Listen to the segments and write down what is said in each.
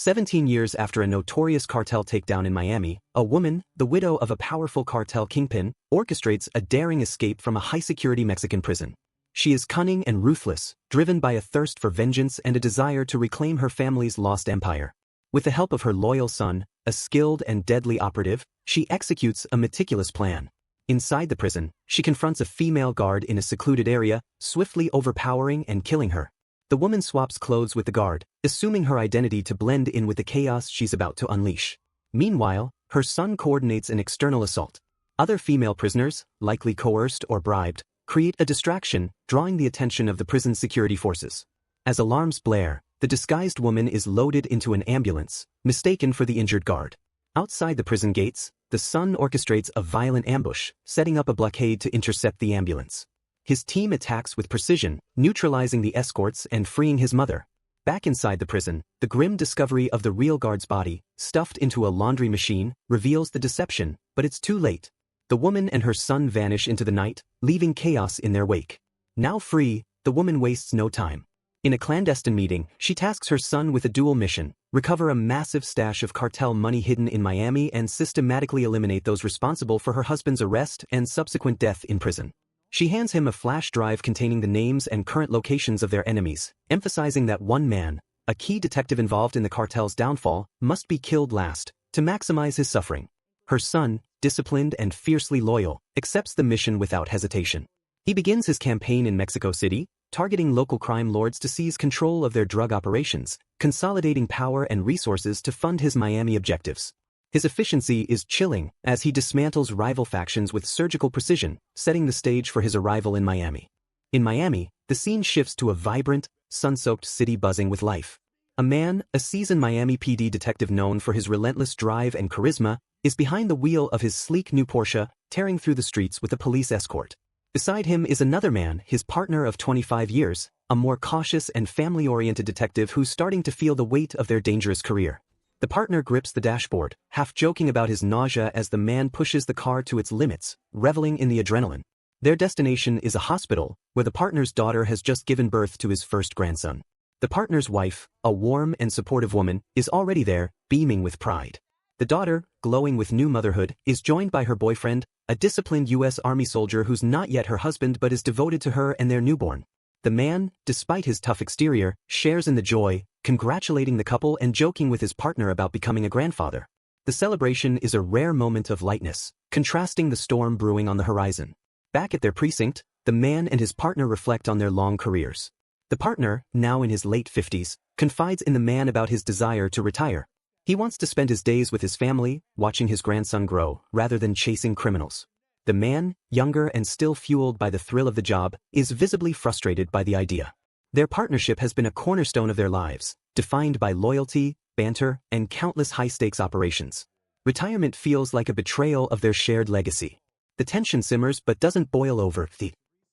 17 years after a notorious cartel takedown in Miami, a woman, the widow of a powerful cartel kingpin, orchestrates a daring escape from a high-security Mexican prison. She is cunning and ruthless, driven by a thirst for vengeance and a desire to reclaim her family's lost empire. With the help of her loyal son, a skilled and deadly operative, she executes a meticulous plan. Inside the prison, she confronts a female guard in a secluded area, swiftly overpowering and killing her. The woman swaps clothes with the guard, assuming her identity to blend in with the chaos she's about to unleash. Meanwhile, her son coordinates an external assault. Other female prisoners, likely coerced or bribed, create a distraction, drawing the attention of the prison's security forces. As alarms blare, the disguised woman is loaded into an ambulance, mistaken for the injured guard. Outside the prison gates, the son orchestrates a violent ambush, setting up a blockade to intercept the ambulance. His team attacks with precision, neutralizing the escorts and freeing his mother. Back inside the prison, the grim discovery of the real guard's body, stuffed into a laundry machine, reveals the deception, but it's too late. The woman and her son vanish into the night, leaving chaos in their wake. Now free, the woman wastes no time. In a clandestine meeting, she tasks her son with a dual mission: recover a massive stash of cartel money hidden in Miami and systematically eliminate those responsible for her husband's arrest and subsequent death in prison. She hands him a flash drive containing the names and current locations of their enemies, emphasizing that one man, a key detective involved in the cartel's downfall, must be killed last, to maximize his suffering. Her son, disciplined and fiercely loyal, accepts the mission without hesitation. He begins his campaign in Mexico City, targeting local crime lords to seize control of their drug operations, consolidating power and resources to fund his Miami objectives. His efficiency is chilling as he dismantles rival factions with surgical precision, setting the stage for his arrival in Miami. In Miami, the scene shifts to a vibrant, sun-soaked city buzzing with life. A man, a seasoned Miami PD detective known for his relentless drive and charisma, is behind the wheel of his sleek new Porsche, tearing through the streets with a police escort. Beside him is another man, his partner of 25 years, a more cautious and family-oriented detective who's starting to feel the weight of their dangerous career. The partner grips the dashboard, half joking about his nausea as the man pushes the car to its limits, reveling in the adrenaline. Their destination is a hospital, where the partner's daughter has just given birth to his first grandson. The partner's wife, a warm and supportive woman, is already there, beaming with pride. The daughter, glowing with new motherhood, is joined by her boyfriend, a disciplined U.S. Army soldier who's not yet her husband but is devoted to her and their newborn. The man, despite his tough exterior, shares in the joy, congratulating the couple and joking with his partner about becoming a grandfather. The celebration is a rare moment of lightness, contrasting the storm brewing on the horizon. Back at their precinct, the man and his partner reflect on their long careers. The partner, now in his late 50s, confides in the man about his desire to retire. He wants to spend his days with his family, watching his grandson grow, rather than chasing criminals. The man, younger and still fueled by the thrill of the job, is visibly frustrated by the idea. Their partnership has been a cornerstone of their lives, defined by loyalty, banter, and countless high-stakes operations. Retirement feels like a betrayal of their shared legacy. The tension simmers but doesn't boil over.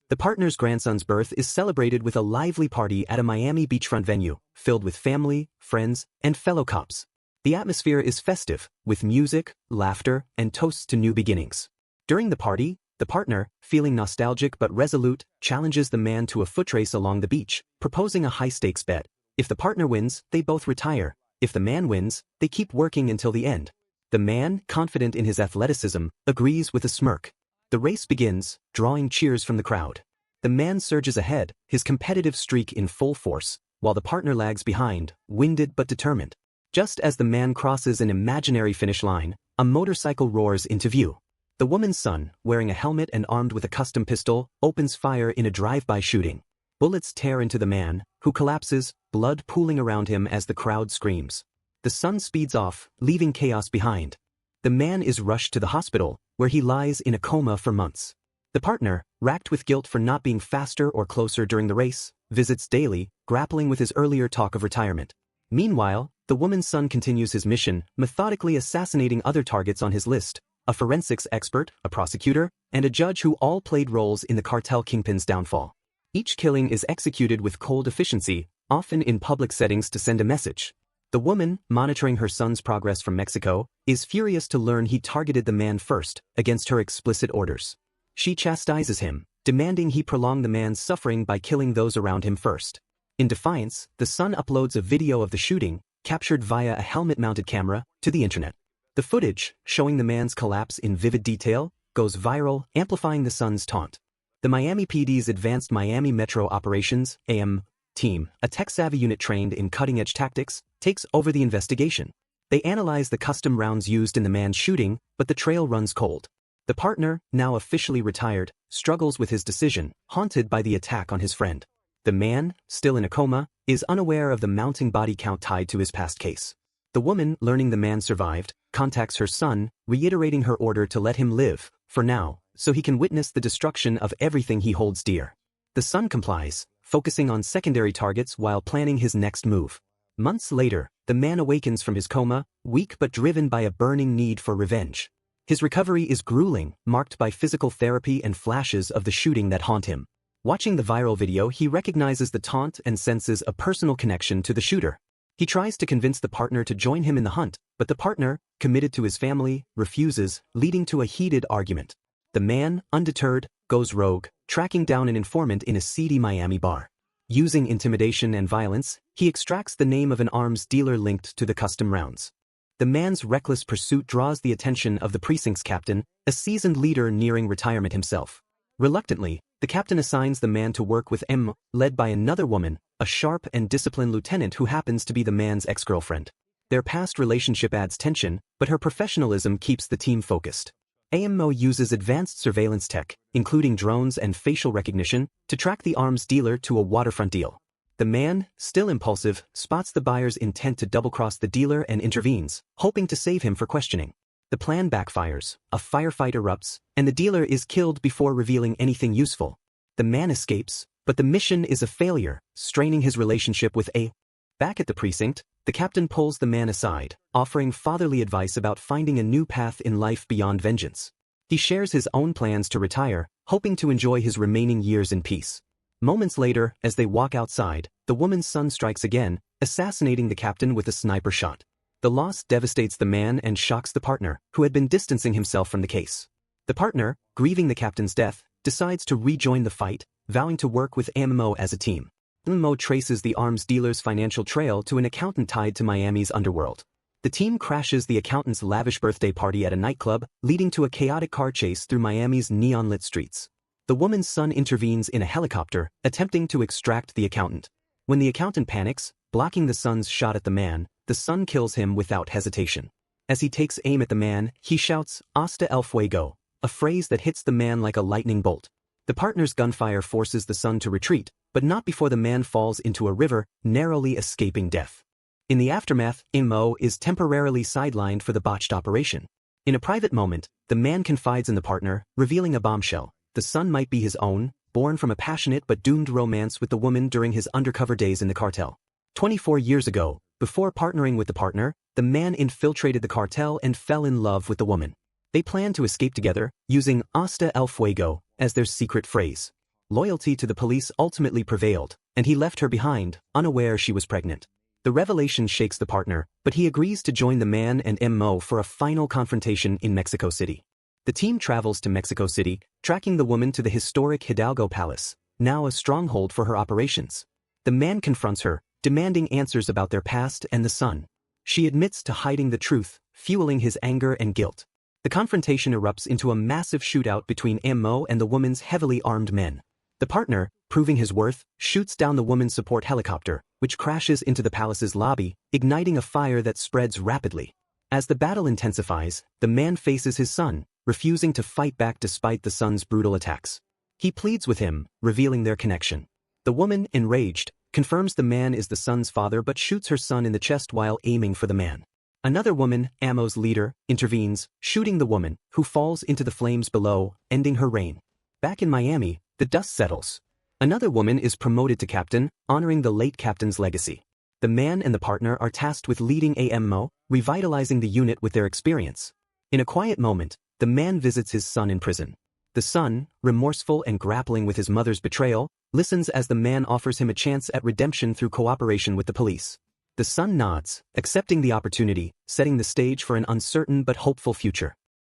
The partner's grandson's birth is celebrated with a lively party at a Miami beachfront venue, filled with family, friends, and fellow cops. The atmosphere is festive, with music, laughter, and toasts to new beginnings. During the party, the partner, feeling nostalgic but resolute, challenges the man to a foot race along the beach, proposing a high-stakes bet. If the partner wins, they both retire. If the man wins, they keep working until the end. The man, confident in his athleticism, agrees with a smirk. The race begins, drawing cheers from the crowd. The man surges ahead, his competitive streak in full force, while the partner lags behind, winded but determined. Just as the man crosses an imaginary finish line, a motorcycle roars into view. The woman's son, wearing a helmet and armed with a custom pistol, opens fire in a drive-by shooting. Bullets tear into the man, who collapses, blood pooling around him as the crowd screams. The son speeds off, leaving chaos behind. The man is rushed to the hospital, where he lies in a coma for months. The partner, racked with guilt for not being faster or closer during the race, visits daily, grappling with his earlier talk of retirement. Meanwhile, the woman's son continues his mission, methodically assassinating other targets on his list: a forensics expert, a prosecutor, and a judge who all played roles in the cartel kingpin's downfall. Each killing is executed with cold efficiency, often in public settings to send a message. The woman, monitoring her son's progress from Mexico, is furious to learn he targeted the man first, against her explicit orders. She chastises him, demanding he prolong the man's suffering by killing those around him first. In defiance, the son uploads a video of the shooting, captured via a helmet-mounted camera, to the internet. The footage, showing the man's collapse in vivid detail, goes viral, amplifying the son's taunt. The Miami PD's Advanced Miami Metro Operations (AM) team, a tech-savvy unit trained in cutting-edge tactics, takes over the investigation. They analyze the custom rounds used in the man's shooting, but the trail runs cold. The partner, now officially retired, struggles with his decision, haunted by the attack on his friend. The man, still in a coma, is unaware of the mounting body count tied to his past case. The woman, learning the man survived, contacts her son, reiterating her order to let him live, for now, so he can witness the destruction of everything he holds dear. The son complies, focusing on secondary targets while planning his next move. Months later, the man awakens from his coma, weak but driven by a burning need for revenge. His recovery is grueling, marked by physical therapy and flashes of the shooting that haunt him. Watching the viral video, he recognizes the taunt and senses a personal connection to the shooter. He tries to convince the partner to join him in the hunt, but the partner, committed to his family, refuses, leading to a heated argument. The man, undeterred, goes rogue, tracking down an informant in a seedy Miami bar. Using intimidation and violence, he extracts the name of an arms dealer linked to the custom rounds. The man's reckless pursuit draws the attention of the precinct's captain, a seasoned leader nearing retirement himself. Reluctantly, the captain assigns the man to work with M, led by another woman, a sharp and disciplined lieutenant who happens to be the man's ex-girlfriend. Their past relationship adds tension, but her professionalism keeps the team focused. AMO uses advanced surveillance tech, including drones and facial recognition, to track the arms dealer to a waterfront deal. The man, still impulsive, spots the buyer's intent to double-cross the dealer and intervenes, hoping to save him for questioning. The plan backfires, a firefight erupts, and the dealer is killed before revealing anything useful. The man escapes, but the mission is a failure, straining his relationship with A. Back at the precinct, the captain pulls the man aside, offering fatherly advice about finding a new path in life beyond vengeance. He shares his own plans to retire, hoping to enjoy his remaining years in peace. Moments later, as they walk outside, the woman's son strikes again, assassinating the captain with a sniper shot. The loss devastates the man and shocks the partner, who had been distancing himself from the case. The partner, grieving the captain's death, decides to rejoin the fight, vowing to work with AMO as a team. AMO traces the arms dealer's financial trail to an accountant tied to Miami's underworld. The team crashes the accountant's lavish birthday party at a nightclub, leading to a chaotic car chase through Miami's neon-lit streets. The woman's son intervenes in a helicopter, attempting to extract the accountant. When the accountant panics, blocking the son's shot at the man, the son kills him without hesitation. As he takes aim at the man, he shouts, "Hasta el fuego," a phrase that hits the man like a lightning bolt. The partner's gunfire forces the son to retreat, but not before the man falls into a river, narrowly escaping death. In the aftermath, Mo is temporarily sidelined for the botched operation. In a private moment, the man confides in the partner, revealing a bombshell. The son might be his own, born from a passionate but doomed romance with the woman during his undercover days in the cartel. 24 years ago, before partnering with the partner, the man infiltrated the cartel and fell in love with the woman. They planned to escape together, using "Hasta el fuego" as their secret phrase. Loyalty to the police ultimately prevailed, and he left her behind, unaware she was pregnant. The revelation shakes the partner, but he agrees to join the man and Mo for a final confrontation in Mexico City. The team travels to Mexico City, tracking the woman to the historic Hidalgo Palace, now a stronghold for her operations. The man confronts her, demanding answers about their past and the son. She admits to hiding the truth, fueling his anger and guilt. The confrontation erupts into a massive shootout between Mo and the woman's heavily armed men. The partner, proving his worth, shoots down the woman's support helicopter, which crashes into the palace's lobby, igniting a fire that spreads rapidly. As the battle intensifies, the man faces his son, refusing to fight back despite the son's brutal attacks. He pleads with him, revealing their connection. The woman, enraged, confirms the man is the son's father but shoots her son in the chest while aiming for the man. Another woman, Amo's leader, intervenes, shooting the woman, who falls into the flames below, ending her reign. Back in Miami, the dust settles. Another woman is promoted to captain, honoring the late captain's legacy. The man and the partner are tasked with leading AMO, revitalizing the unit with their experience. In a quiet moment, the man visits his son in prison. The son, remorseful and grappling with his mother's betrayal, listens as the man offers him a chance at redemption through cooperation with the police. The son nods, accepting the opportunity, setting the stage for an uncertain but hopeful future.